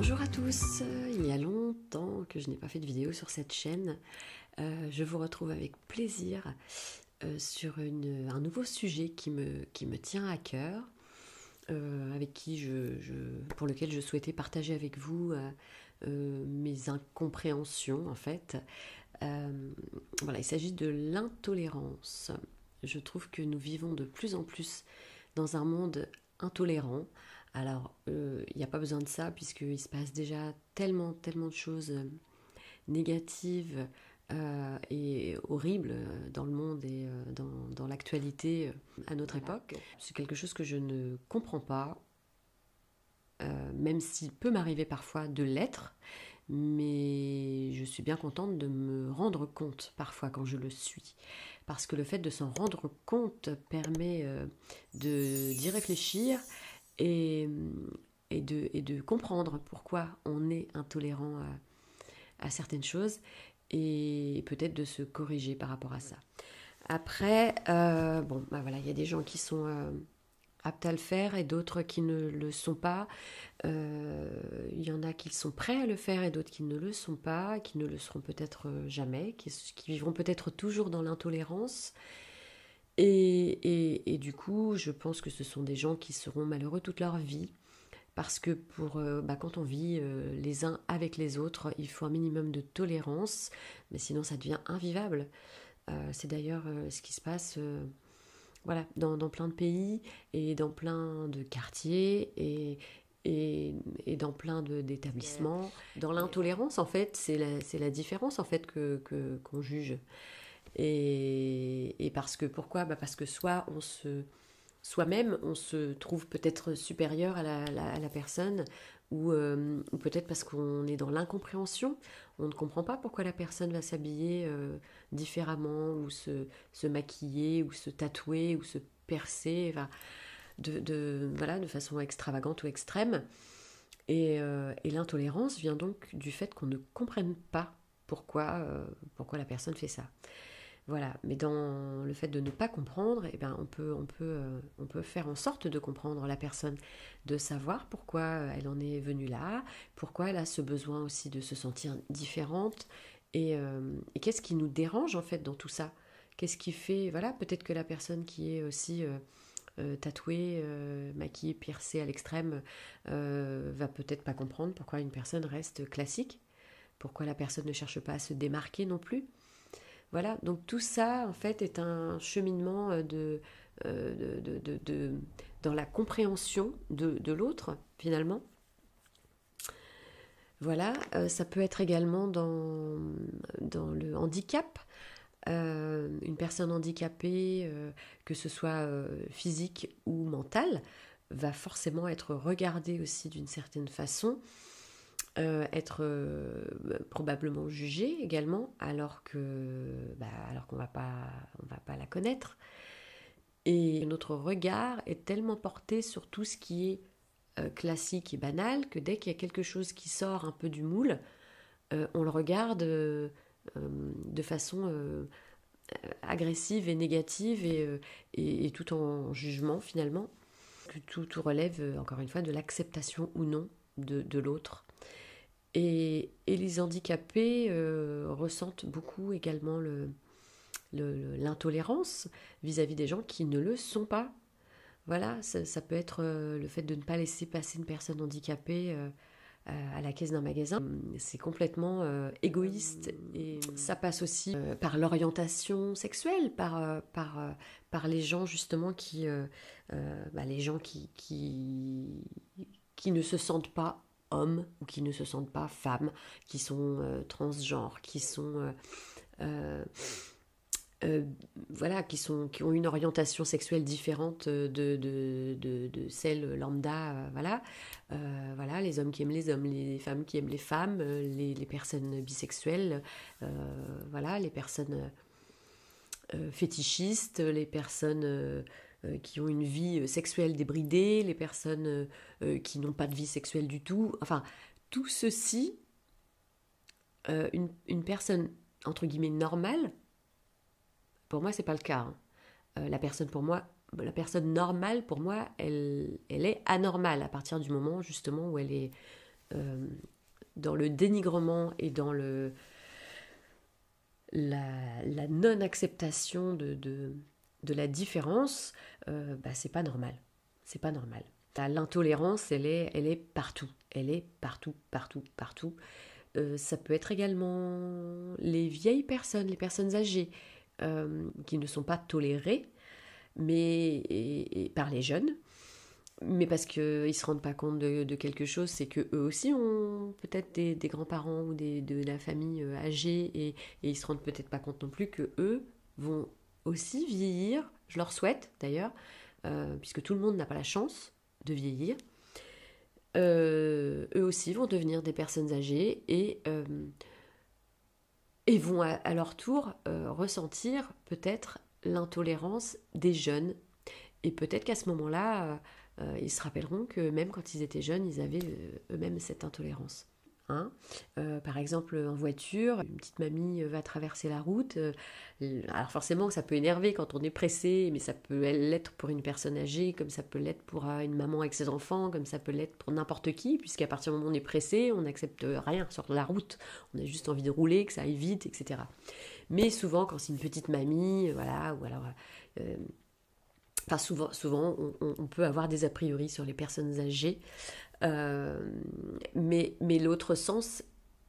Bonjour à tous, il y a longtemps que je n'ai pas fait de vidéo sur cette chaîne. Je vous retrouve avec plaisir sur un nouveau sujet qui me tient à cœur, avec qui pour lequel je souhaitais partager avec vous mes incompréhensions en fait. Voilà, il s'agit de l'intolérance. Je trouve que nous vivons de plus en plus dans un monde intolérant. Alors, il n'y a pas besoin de ça, puisqu'il se passe déjà tellement de choses négatives et horribles dans le monde et dans l'actualité à notre époque. C'est quelque chose que je ne comprends pas, même s'il peut m'arriver parfois de l'être, mais je suis bien contente de me rendre compte parfois quand je le suis. Parce que le fait de s'en rendre compte permet d'y réfléchir et de comprendre pourquoi on est intolérant à certaines choses et peut-être de se corriger par rapport à ça. Après, il y a des gens qui sont aptes à le faire et d'autres qui ne le sont pas. Il y en a qui sont prêts à le faire et d'autres qui ne le sont pas, qui ne le seront peut-être jamais, qui vivront peut-être toujours dans l'intolérance. Et du coup, je pense que ce sont des gens qui seront malheureux toute leur vie. Parce que quand on vit les uns avec les autres, il faut un minimum de tolérance, mais sinon ça devient invivable. C'est d'ailleurs ce qui se passe dans plein de pays et dans plein de quartiers et dans plein d'établissements. Dans l'intolérance, en fait, c'est la différence en fait qu'on juge. Et parce que pourquoi ? Parce que soi-même, on se trouve peut-être supérieur à la personne, ou peut-être parce qu'on est dans l'incompréhension. On ne comprend pas pourquoi la personne va s'habiller différemment, ou se maquiller, ou se tatouer, ou se percer, enfin, de façon extravagante ou extrême. Et l'intolérance vient donc du fait qu'on ne comprenne pas pourquoi la personne fait ça. Voilà, mais dans le fait de ne pas comprendre, on peut faire en sorte de comprendre la personne, de savoir pourquoi elle en est venue là, pourquoi elle a ce besoin aussi de se sentir différente, et qu'est-ce qui nous dérange en fait dans tout ça. Qu'est-ce qui fait, voilà, peut-être que la personne qui est aussi tatouée, maquillée, piercée à l'extrême, va peut-être pas comprendre pourquoi une personne reste classique, pourquoi la personne ne cherche pas à se démarquer non plus. Voilà, donc tout ça, en fait, est un cheminement dans la compréhension de l'autre, finalement. Voilà, ça peut être également dans le handicap. Une personne handicapée, que ce soit physique ou mentale, va forcément être regardée aussi d'une certaine façon. Être probablement jugée également, alors qu'on va pas la connaître. Et notre regard est tellement porté sur tout ce qui est classique et banal que dès qu'il y a quelque chose qui sort un peu du moule, on le regarde de façon agressive et négative et tout en jugement finalement. Tout relève encore une fois de l'acceptation ou non de l'autre. Et les handicapés ressentent beaucoup également l'intolérance vis-à-vis des gens qui ne le sont pas. Voilà, ça peut être le fait de ne pas laisser passer une personne handicapée à la caisse d'un magasin. C'est complètement égoïste, et ça passe aussi par l'orientation sexuelle, par les gens justement les gens qui ne se sentent pas hommes ou qui ne se sentent pas femmes, qui sont transgenres, qui sont qui ont une orientation sexuelle différente de celle lambda, voilà, les hommes qui aiment les hommes, les femmes qui aiment les femmes, les personnes bisexuelles, les personnes fétichistes, les personnes qui ont une vie sexuelle débridée, les personnes qui n'ont pas de vie sexuelle du tout. Enfin, tout ceci, une personne, entre guillemets, normale, pour moi, c'est pas le cas. La personne normale, pour moi, elle est anormale à partir du moment, justement, où elle est dans le dénigrement et dans la non-acceptation de la différence, c'est pas normal. C'est pas normal. L'intolérance, elle est partout. Elle est partout, partout, partout. Ça peut être également les vieilles personnes, les personnes âgées, qui ne sont pas tolérées et par les jeunes, mais parce qu'ils ne se rendent pas compte de quelque chose, c'est qu'eux aussi ont peut-être des grands-parents ou de la famille âgée, et ils ne se rendent peut-être pas compte non plus qu'eux vont aussi vieillir, je leur souhaite d'ailleurs, puisque tout le monde n'a pas la chance de vieillir. Eux aussi vont devenir des personnes âgées et vont à leur tour ressentir peut-être l'intolérance des jeunes. Et peut-être qu'à ce moment-là, ils se rappelleront que même quand ils étaient jeunes, ils avaient eux-mêmes cette intolérance. Hein. Par exemple, en voiture, une petite mamie va traverser la route. Alors forcément, ça peut énerver quand on est pressé, mais ça peut l'être pour une personne âgée, comme ça peut l'être pour une maman avec ses enfants, comme ça peut l'être pour n'importe qui, puisqu'à partir du moment où on est pressé, on n'accepte rien sur la route. On a juste envie de rouler, que ça aille vite, etc. Mais souvent, quand c'est une petite mamie, voilà, ou alors... souvent on peut avoir des a priori sur les personnes âgées, mais l'autre sens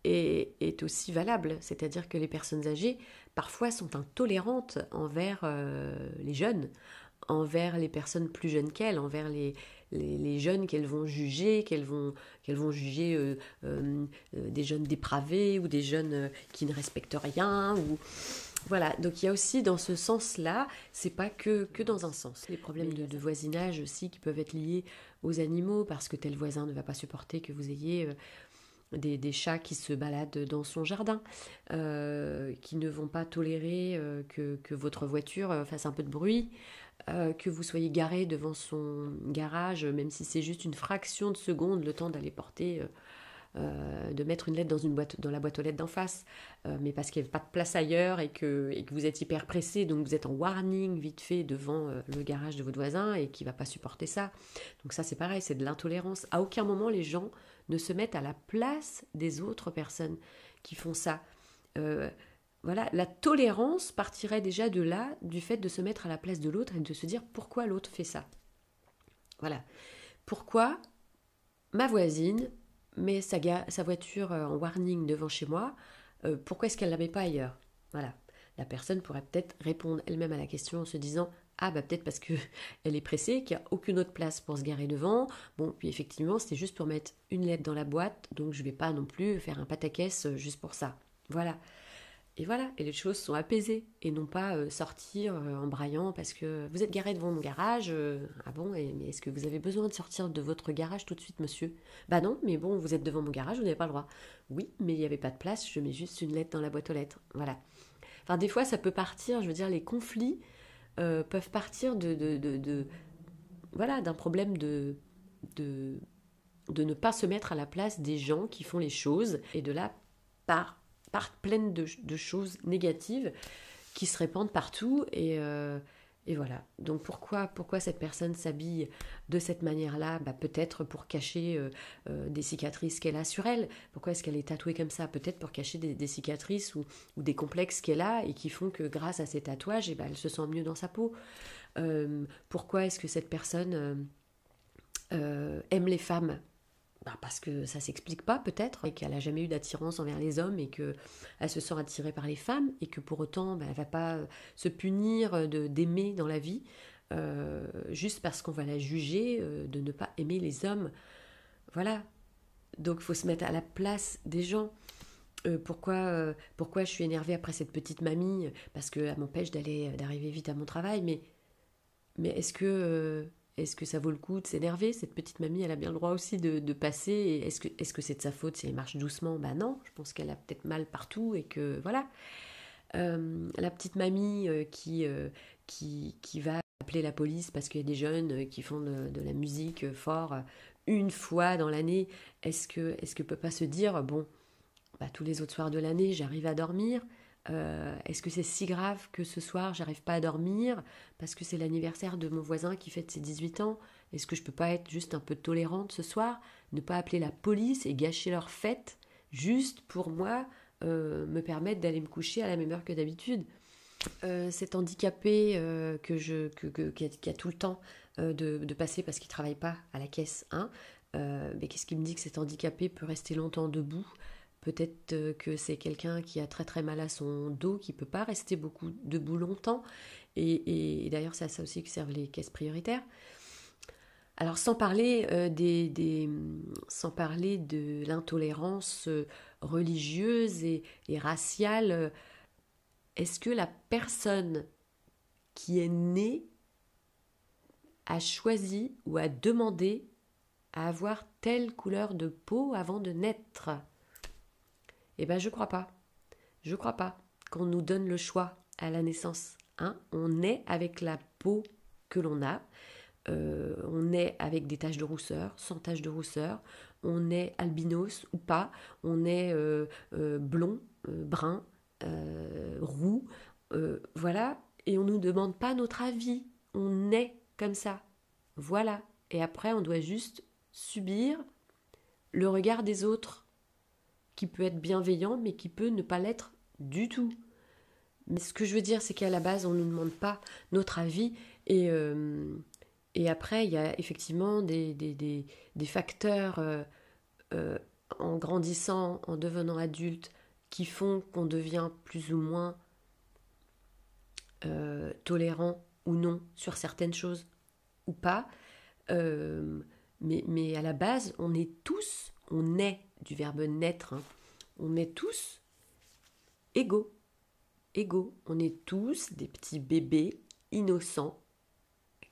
est aussi valable, c'est-à-dire que les personnes âgées parfois sont intolérantes envers les jeunes, envers les personnes plus jeunes qu'elles, envers les jeunes qu'elles vont juger, qu'elles vont juger des jeunes dépravés ou des jeunes qui ne respectent rien, ou voilà. Donc il y a aussi dans ce sens-là, c'est pas que dans un sens. Les problèmes de voisinage aussi qui peuvent être liés aux animaux, parce que tel voisin ne va pas supporter que vous ayez des chats qui se baladent dans son jardin, qui ne vont pas tolérer que votre voiture fasse un peu de bruit, que vous soyez garé devant son garage, même si c'est juste une fraction de seconde, le temps d'aller porter... de mettre une lettre dans la boîte aux lettres d'en face, mais parce qu'il n'y avait pas de place ailleurs et que vous êtes hyper pressé, donc vous êtes en warning vite fait devant le garage de votre voisin et qui ne va pas supporter ça. Donc ça c'est pareil, c'est de l'intolérance. À aucun moment les gens ne se mettent à la place des autres personnes qui font ça. Voilà, la tolérance partirait déjà de là, du fait de se mettre à la place de l'autre et de se dire pourquoi l'autre fait ça. Voilà. Pourquoi ma voisine met sa voiture en warning devant chez moi, pourquoi est-ce qu'elle ne la met pas ailleurs? Voilà. La personne pourrait peut-être répondre elle-même à la question en se disant peut-être parce qu'elle est pressée, qu'il n'y a aucune autre place pour se garer devant. Bon, puis effectivement, c'était juste pour mettre une lettre dans la boîte, donc je ne vais pas non plus faire un pataquès juste pour ça. Voilà. Et voilà, et les choses sont apaisées, et non pas sortir en braillant parce que vous êtes garé devant mon garage. Ah bon, mais est-ce que vous avez besoin de sortir de votre garage tout de suite, monsieur? Bah non, mais bon, vous êtes devant mon garage, vous n'avez pas le droit. Oui, mais il n'y avait pas de place, je mets juste une lettre dans la boîte aux lettres. Voilà. Enfin, des fois, ça peut partir, je veux dire, les conflits peuvent partir voilà, d'un problème de ne pas se mettre à la place des gens qui font les choses, et de là, part pleine de choses négatives qui se répandent partout, et voilà. Donc pourquoi cette personne s'habille de cette manière-là? Peut-être pour cacher des cicatrices qu'elle a sur elle. Pourquoi est-ce qu'elle est tatouée comme ça? Peut-être pour cacher des cicatrices ou des complexes qu'elle a et qui font que grâce à ces tatouages, elle se sent mieux dans sa peau. Pourquoi est-ce que cette personne aime les femmes? Parce que ça s'explique pas peut-être, et qu'elle n'a jamais eu d'attirance envers les hommes et qu'elle se sent attirée par les femmes, et que pour autant elle ne va pas se punir d'aimer dans la vie juste parce qu'on va la juger de ne pas aimer les hommes. Voilà. Donc il faut se mettre à la place des gens. Pourquoi je suis énervée après cette petite mamie? Parce qu'elle m'empêche d'arriver vite à mon travail, mais est-ce que ça vaut le coup de s'énerver? Cette petite mamie, elle a bien le droit aussi de passer. Et est-ce que c'est de sa faute si elle marche doucement? Non, je pense qu'elle a peut-être mal partout et que voilà. La petite mamie qui va appeler la police parce qu'il y a des jeunes qui font de la musique fort une fois dans l'année, est-ce que peut pas se dire, bon, tous les autres soirs de l'année, j'arrive à dormir, Est-ce que c'est si grave que ce soir, j'arrive pas à dormir parce que c'est l'anniversaire de mon voisin qui fête ses 18 ans? Est-ce que je peux pas être juste un peu tolérante ce soir? Ne pas appeler la police et gâcher leur fête juste pour moi me permettre d'aller me coucher à la même heure que d'habitude? Cet handicapé qui a tout le temps de passer parce qu'il ne travaille pas à la caisse, hein, mais qu'est-ce qui me dit que cet handicapé peut rester longtemps debout? Peut-être que c'est quelqu'un qui a très très mal à son dos, qui ne peut pas rester beaucoup debout longtemps. Et d'ailleurs, c'est à ça aussi que servent les caisses prioritaires. Alors, sans parler de l'intolérance religieuse et raciale, est-ce que la personne qui est née a choisi ou a demandé à avoir telle couleur de peau avant de naître? Eh bien, je crois pas. Je crois pas qu'on nous donne le choix à la naissance. Hein, on naît avec la peau que l'on a. On naît avec des taches de rousseur, sans taches de rousseur. On est albinos ou pas. On est blond, brun, roux. Voilà. Et on ne nous demande pas notre avis. On est comme ça. Voilà. Et après, on doit juste subir le regard des autres, qui peut être bienveillant, mais qui peut ne pas l'être du tout. Mais ce que je veux dire, c'est qu'à la base, on ne nous demande pas notre avis. Et après, il y a effectivement des facteurs en grandissant, en devenant adulte, qui font qu'on devient plus ou moins tolérant ou non sur certaines choses ou pas. Mais à la base, on est du verbe naître, hein, on est tous égaux. On est tous des petits bébés innocents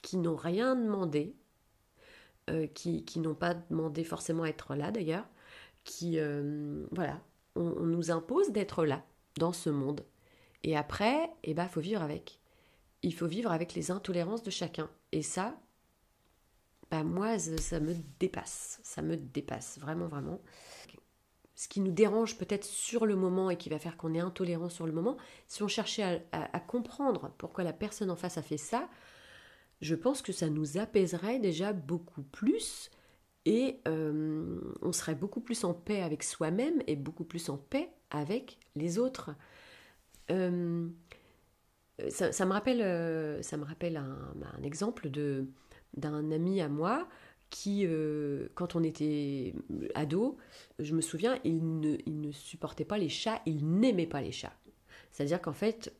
qui n'ont rien demandé, qui n'ont pas demandé forcément à être là d'ailleurs, voilà, on nous impose d'être là, dans ce monde. Et après, faut vivre avec. Il faut vivre avec les intolérances de chacun. Et ça, moi, ça me dépasse, vraiment, vraiment. Ce qui nous dérange peut-être sur le moment et qui va faire qu'on est intolérant sur le moment, si on cherchait à comprendre pourquoi la personne en face a fait ça, je pense que ça nous apaiserait déjà beaucoup plus et on serait beaucoup plus en paix avec soi-même et beaucoup plus en paix avec les autres. Ça me rappelle un exemple d'un ami à moi qui, quand on était ado, je me souviens, il ne supportait pas les chats, il n'aimait pas les chats. C'est-à-dire qu'en fait,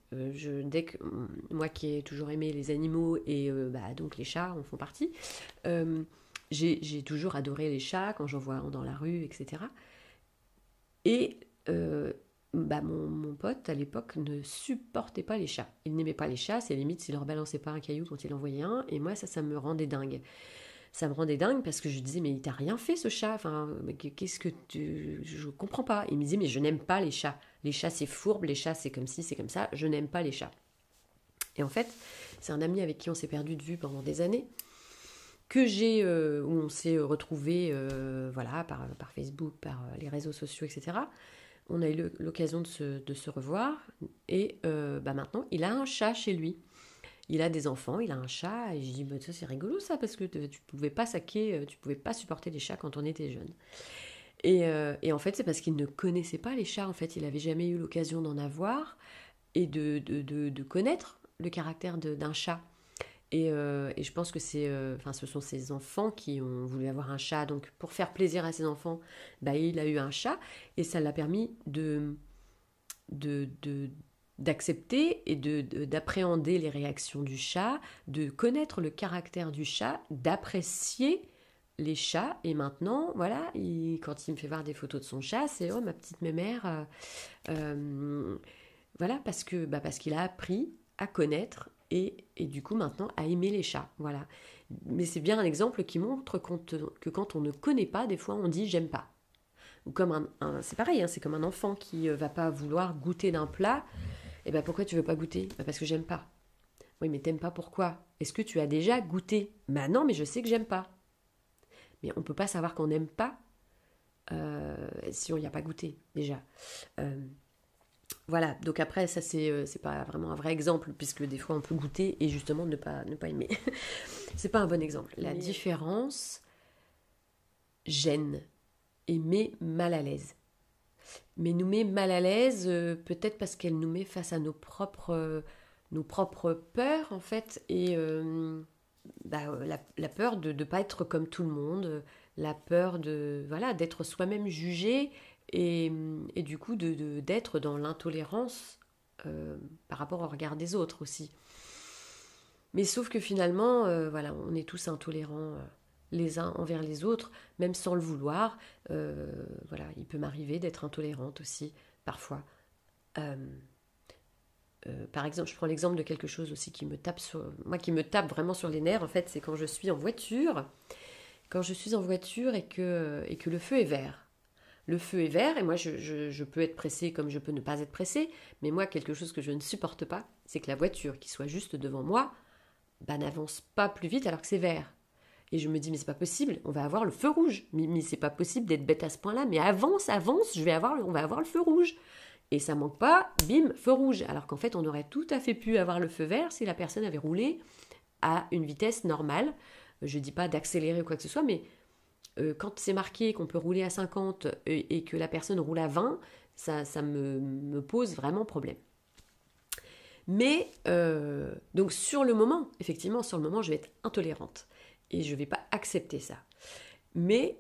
moi qui ai toujours aimé les animaux et donc les chats en font partie, j'ai toujours adoré les chats quand j'en vois dans la rue, etc. Et mon pote à l'époque ne supportait pas les chats. Il n'aimait pas les chats, c'est limite s'il leur balançait pas un caillou quand il en voyait un. Et moi, ça me rendait dingue. Ça me rendait dingue parce que je disais, mais il t'a rien fait ce chat, enfin, qu'est-ce que je comprends pas. Il me disait, mais je n'aime pas les chats. Les chats c'est fourbe, les chats c'est comme ci, c'est comme ça, je n'aime pas les chats. Et en fait, c'est un ami avec qui on s'est perdu de vue pendant des années, où on s'est retrouvés voilà, par Facebook, par les réseaux sociaux, etc. On a eu l'occasion de se revoir et maintenant, il a un chat chez lui. Il a des enfants, il a un chat, et je dis, ça c'est rigolo ça, parce que tu pouvais pas supporter les chats quand on était jeune. Et en fait, c'est parce qu'il ne connaissait pas les chats, en fait, il n'avait jamais eu l'occasion d'en avoir et de connaître le caractère d'un chat. Et je pense que ce sont ses enfants qui ont voulu avoir un chat, donc pour faire plaisir à ses enfants, il a eu un chat, et ça l'a permis d'accepter et d'appréhender les réactions du chat, de connaître le caractère du chat, d'apprécier les chats. Et maintenant, voilà, quand il me fait voir des photos de son chat, c'est ma petite mémère. Voilà, parce qu'il a appris à connaître et du coup maintenant à aimer les chats. Voilà. Mais c'est bien un exemple qui montre que quand on ne connaît pas, des fois on dit j'aime pas. Ou comme c'est pareil, hein, c'est comme un enfant qui va pas vouloir goûter d'un plat. Et pourquoi tu veux pas goûter? Parce que j'aime pas. Oui, mais t'aimes pas pourquoi? Est-ce que tu as déjà goûté? Non, mais je sais que j'aime pas. Mais on peut pas savoir qu'on n'aime pas si on n'y a pas goûté déjà. Voilà, donc après, ça c'est pas vraiment un vrai exemple, puisque des fois on peut goûter et justement ne pas aimer. C'est pas un bon exemple. La différence gêne et met mal à l'aise. Mais nous met mal à l'aise, peut-être parce qu'elle nous met face à nos propres peurs, en fait, et la peur de ne pas être comme tout le monde, la peur de voilà d'être soi-même jugé et du coup d'être dans l'intolérance par rapport au regard des autres aussi. Mais sauf que finalement, voilà, on est tous intolérants les uns envers les autres, même sans le vouloir. Voilà, il peut m'arriver d'être intolérante aussi, parfois. Euh, Par exemple, je prends l'exemple de quelque chose aussi qui me tape qui me tape vraiment sur les nerfs. En fait, c'est quand je suis en voiture, et que le feu est vert. Le feu est vert et moi je peux être pressée comme je peux ne pas être pressée, mais moi quelque chose que je ne supporte pas, c'est que la voiture qui soit juste devant moi n'avance pas plus vite alors que c'est vert. Et je me dis mais c'est pas possible, on va avoir le feu rouge. Mais c'est pas possible d'être bête à ce point-là. Mais avance, avance, on va avoir le feu rouge. Et ça manque pas, bim, feu rouge. Alors qu'en fait, on aurait tout à fait pu avoir le feu vert si la personne avait roulé à une vitesse normale. Je dis pas d'accélérer ou quoi que ce soit, mais quand c'est marqué qu'on peut rouler à 50 et que la personne roule à 20, ça me pose vraiment problème. Mais donc sur le moment, effectivement, sur le moment, je vais être intolérante et je ne vais pas accepter ça. Mais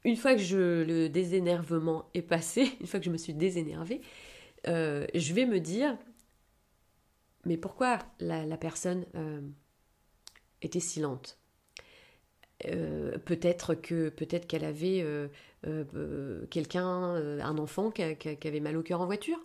une fois que le désénervement est passé, une fois que je me suis désénervée, je vais me dire, mais pourquoi la personne était si lente? Peut-être qu'elle avait quelqu'un, un enfant qui avait mal au cœur en voiture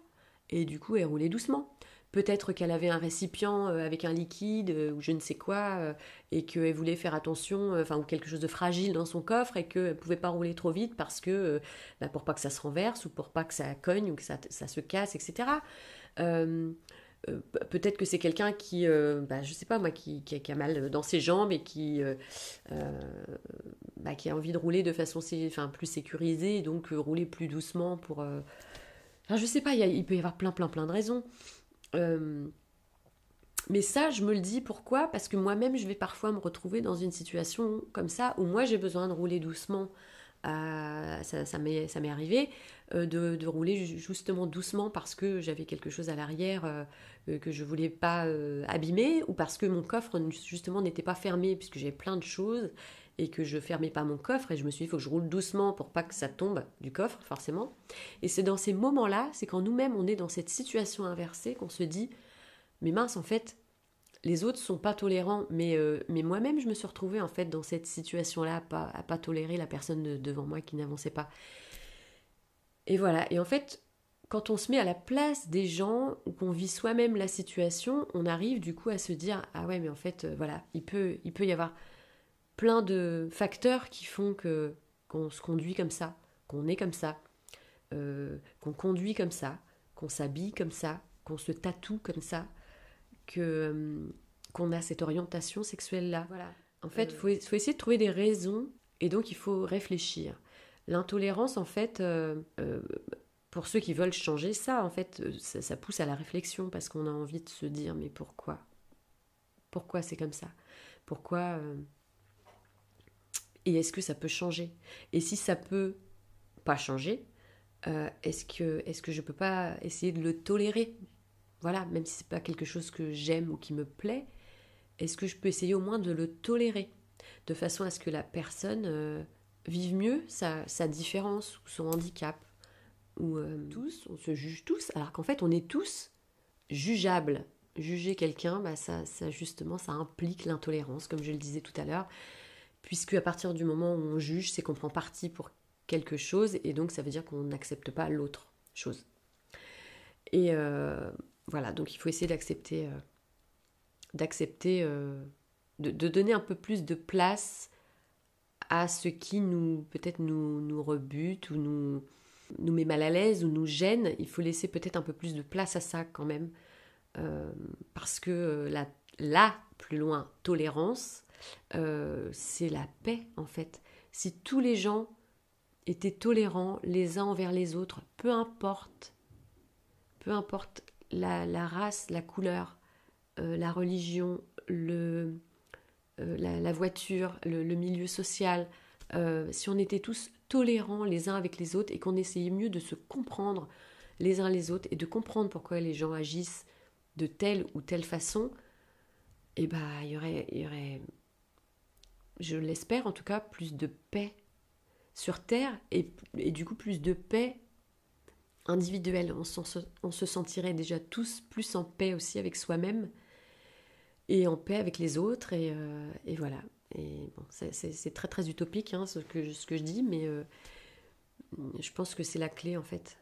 et du coup elle roulait doucement. Peut-être qu'elle avait un récipient avec un liquide ou je ne sais quoi et qu'elle voulait faire attention, ou quelque chose de fragile dans son coffre et qu'elle ne pouvait pas rouler trop vite parce que pour pas que ça se renverse ou pour pas que ça cogne ou que ça se casse, etc. Euh, Peut-être que c'est quelqu'un qui, je sais pas moi, qui a mal dans ses jambes et euh, qui a envie de rouler de façon plus sécurisée, et donc rouler plus doucement pour... Enfin, je sais pas, il peut y avoir plein de raisons. Euh, mais ça, je me le dis pourquoi? Parce que moi-même, je vais parfois me retrouver dans une situation comme ça, où moi j'ai besoin de rouler doucement. Ça m'est arrivé de rouler justement doucement parce que j'avais quelque chose à l'arrière que je voulais pas abîmer ou parce que mon coffre justement n'était pas fermé puisque j'avais plein de choses et que je fermais pas mon coffre et je me suis dit il faut que je roule doucement pour pas que ça tombe du coffre forcément. Et c'est dans ces moments-là, c'est quand nous-mêmes on est dans cette situation inversée qu'on se dit mais mince en fait les autres sont pas tolérants, mais moi-même je me suis retrouvée en fait dans cette situation-là, à pas tolérer la personne devant moi qui n'avançait pas. Et voilà, et en fait, quand on se met à la place des gens ou qu'on vit soi-même la situation, on arrive du coup à se dire ah ouais mais en fait voilà, il peut y avoir plein de facteurs qui font que qu'on se conduit comme ça, qu'on est comme ça, qu'on conduit comme ça, qu'on s'habille comme ça, qu'on se tatoue comme ça, que qu'on a cette orientation sexuelle là. Voilà. En fait, faut essayer de trouver des raisons et donc il faut réfléchir. L'intolérance, en fait, pour ceux qui veulent changer ça, en fait, ça pousse à la réflexion parce qu'on a envie de se dire mais pourquoi? Pourquoi c'est comme ça? Pourquoi Et est-ce que ça peut changer? Et si ça peut pas changer, est-ce que je peux pas essayer de le tolérer? Voilà, même si c'est pas quelque chose que j'aime ou qui me plaît, est-ce que je peux essayer au moins de le tolérer de façon à ce que la personne vive mieux sa différence ou son handicap ou tous, on se juge tous alors qu'en fait on est tous jugeables. Juger quelqu'un, ça justement ça implique l'intolérance comme je le disais tout à l'heure puisque à partir du moment où on juge c'est qu'on prend parti pour quelque chose et donc ça veut dire qu'on n'accepte pas l'autre chose. Et voilà, donc il faut essayer de donner un peu plus de place à ce qui peut-être nous rebute ou nous met mal à l'aise ou nous gêne. Il faut laisser peut-être un peu plus de place à ça quand même. Parce que plus loin, tolérance, c'est la paix en fait. Si tous les gens étaient tolérants les uns envers les autres, peu importe peu importe la race, la couleur, la religion, la voiture, le milieu social, si on était tous tolérants les uns avec les autres et qu'on essayait mieux de se comprendre les uns les autres et de comprendre pourquoi les gens agissent de telle ou telle façon, et bah il y aurait, je l'espère en tout cas, plus de paix sur Terre et du coup plus de paix individuelle. On se sentirait déjà tous plus en paix aussi avec soi-même et en paix avec les autres et voilà. Et bon, c'est très très utopique hein, ce que je dis, mais je pense que c'est la clé en fait.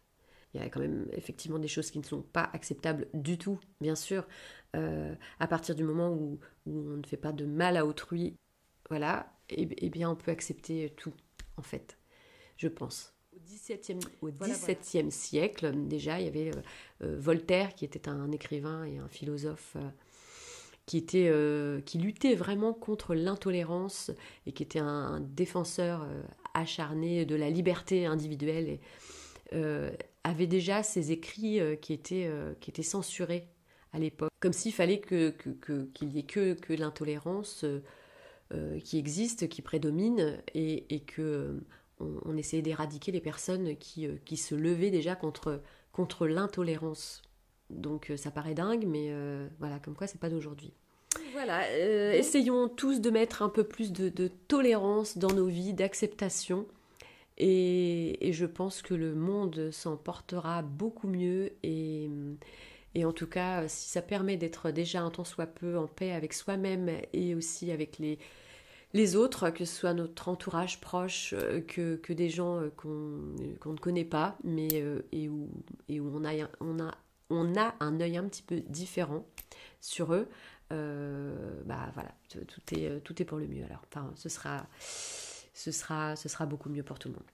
Il y a quand même effectivement des choses qui ne sont pas acceptables du tout, bien sûr. À partir du moment où on ne fait pas de mal à autrui, voilà, et bien on peut accepter tout, en fait, je pense. Au XVIIe siècle, déjà, il y avait Voltaire, qui était un écrivain et un philosophe qui luttait vraiment contre l'intolérance et qui était un défenseur acharné de la liberté individuelle et avait déjà ses écrits qui étaient censurés à l'époque, comme s'il fallait qu'il y ait que l'intolérance qui existe, qui prédomine, et que on essayait d'éradiquer les personnes qui se levaient déjà contre l'intolérance. Donc ça paraît dingue, mais voilà, comme quoi c'est pas d'aujourd'hui. Voilà, essayons tous de mettre un peu plus de tolérance dans nos vies, d'acceptation. Et je pense que le monde s'en portera beaucoup mieux et en tout cas, si ça permet d'être déjà un tant soit peu en paix avec soi-même et aussi avec les autres, que ce soit notre entourage proche, que des gens qu'on ne connaît pas, mais et où on a un œil un petit peu différent sur eux, bah voilà, tout est pour le mieux alors. Enfin, ce sera beaucoup mieux pour tout le monde.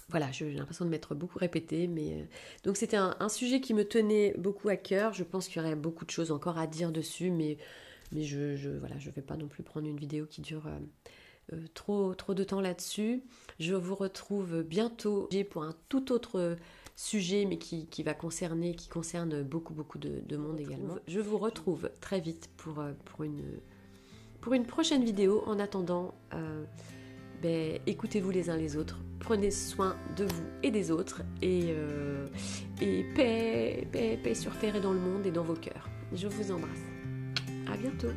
Voilà, j'ai l'impression de m'être beaucoup répétée, mais donc c'était un sujet qui me tenait beaucoup à cœur. Je pense qu'il y aurait beaucoup de choses encore à dire dessus, mais voilà, je vais pas non plus prendre une vidéo qui dure trop de temps là-dessus. Je vous retrouve bientôt pour un tout autre sujet, mais qui concerne beaucoup de monde également. Je vous retrouve très vite pour une prochaine vidéo. En attendant, écoutez-vous les uns les autres, prenez soin de vous et des autres, et paix sur terre et dans le monde et dans vos cœurs. Je vous embrasse. À bientôt.